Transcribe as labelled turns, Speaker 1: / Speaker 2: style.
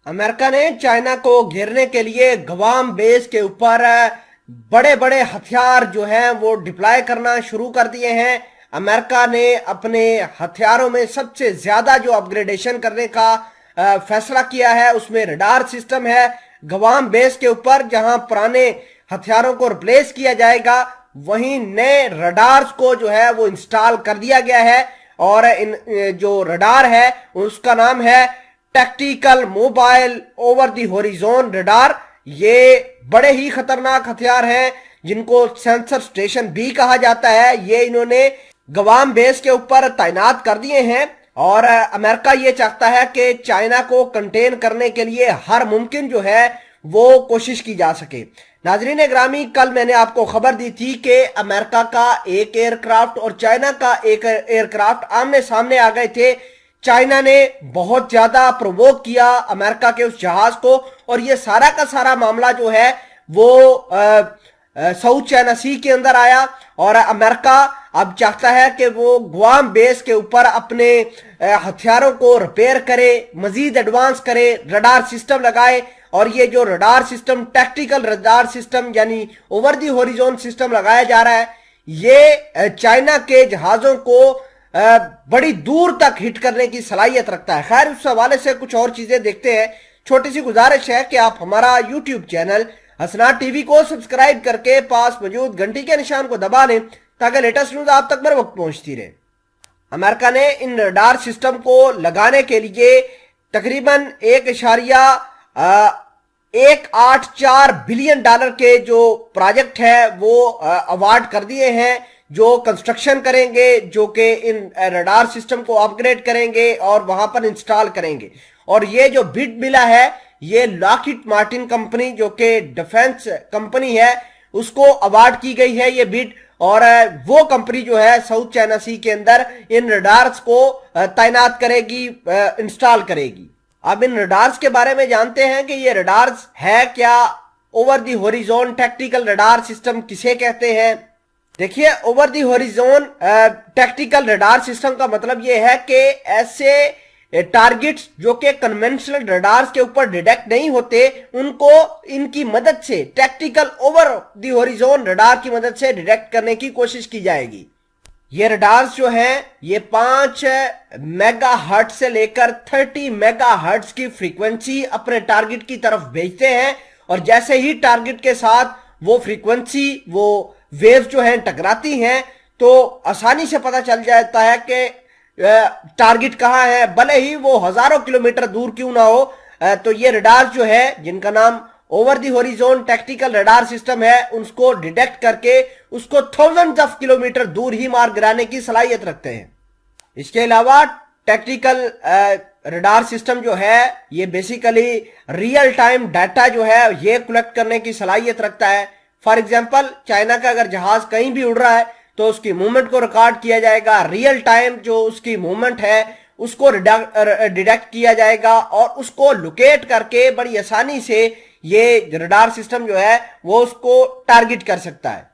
Speaker 1: America ने China को घेरने के लिए गवाम बेस के ऊपर बड़े बड़े हथियार जो हैं वो डिप्लॉय करना शुरू कर दिए हैं। अमेरिका ने अपने हथियारों में सबसे ज्यादा जो अपग्रेडेशन करने का फैसला किया है उसमें रडार सिस्टम है। गवाम बेस के ऊपर जहां पुराने हथियारों को रिप्लेस किया जाएगा वहीं नए रडार्स को जो है वो इंस्टॉल कर दिया गया है। और इन जो रडार है उसका नाम है tactical mobile over the horizon radar. ये बड़े ही खतरनाक हथियार हैं जिनको सेंसर स्टेशन भी कहा जाता है। ये इन्होंने गवाम बेस के ऊपर तैनात कर दिए हैं और अमेरिका ये चाहता है कि चाइना को कंटेन करने के लिए हर मुमकिन जो है वो कोशिश की जा सके। नाजरीन ग्रामी, कल मैंने आपको खबर दी थी कि अमेरिका का एक एयरक्राफ्ट और चाइना का एक एयरक्राफ्ट आमने सामने आ गए थे। चाइना ने बहुत ज्यादा प्रोवोक किया अमेरिका के उस जहाज को और ये सारा का सारा मामला जो है वो साउथ चाइना सी के अंदर आया और अमेरिका अब चाहता है कि वो गुआम बेस के ऊपर अपने हथियारों को रिपेयर करे, मजीद एडवांस करे, रडार सिस्टम लगाए। और ये जो radar system tactical radar system यानी ओवर दी हॉरिजॉन सिस्टम लगाया जा रहा है ये चाइना के जहाजों को बड़ी दूर तक हिट करने की सलाहियत रखता है। खैर, उस हवाले से कुछ और चीजें देखते हैं। छोटी सी गुजारिश है कि आप हमारा यूट्यूब चैनल हसनात टीवी को सब्सक्राइब करके पास मौजूद घंटी के निशान को दबा लें ताकि लेटेस्ट न्यूज आप तक बर वक्त पहुंचती रहे। अमेरिका ने इन रडार सिस्टम को लगाने के लिए तकरीबन 1.184 बिलियन डॉलर के जो प्रोजेक्ट है वो अवार्ड कर दिए हैं, जो कंस्ट्रक्शन करेंगे, जो कि इन रडार सिस्टम को अपग्रेड करेंगे और वहां पर इंस्टॉल करेंगे। और ये जो बिड मिला है ये लॉकहीड मार्टिन कंपनी जो कि डिफेंस कंपनी है उसको अवार्ड की गई है ये बिड। और वो कंपनी जो है साउथ चाइना सी के अंदर इन रडार्स को तैनात करेगी, इंस्टॉल करेगी। अब इन रडार्स के बारे में जानते हैं कि ये रडार्स है क्या। Over the horizon tactical radar system किसे कहते हैं? देखिए, over the horizon tactical radar system का मतलब ये है कि ऐसे टारगेट्स जो कि कन्वेंशनल रडार्स के ऊपर डिटेक्ट नहीं होते उनको इनकी मदद से tactical over the horizon radar की मदद से डिटेक्ट करने की कोशिश की जाएगी। ये रडार्स जो हैं ये 5 मेगाहर्ट्ज से लेकर 30 मेगाहर्ट्ज की फ्रीक्वेंसी अपने टारगेट की तरफ भेजते हैं और जैसे ही टारगेट के साथ वो फ्रीक्वेंसी वो वेव्स जो हैं टकराती हैं तो आसानी से पता चल जाता है कि टारगेट कहां है, भले ही वो हजारों किलोमीटर दूर क्यों ना हो। तो ये रडार जो है जिनका नाम over the horizon tactical radar system है उसको डिटेक्ट करके उसको थाउजेंड्स ऑफ किलोमीटर दूर ही मार गिराने की सलाहियत रखते हैं। इसके अलावा टैक्टिकल रडार सिस्टम जो है ये बेसिकली रियल टाइम डाटा जो है ये कलेक्ट करने की सलाहियत रखता है। फॉर एग्जांपल, चाइना का अगर जहाज कहीं भी उड़ रहा है तो उसकी मूवमेंट को रिकॉर्ड किया जाएगा, रियल टाइम जो उसकी मूवमेंट है उसको डिटेक्ट किया जाएगा और उसको लोकेट करके बड़ी आसानी से ये रडार सिस्टम जो है वो उसको टारगेट कर सकता है।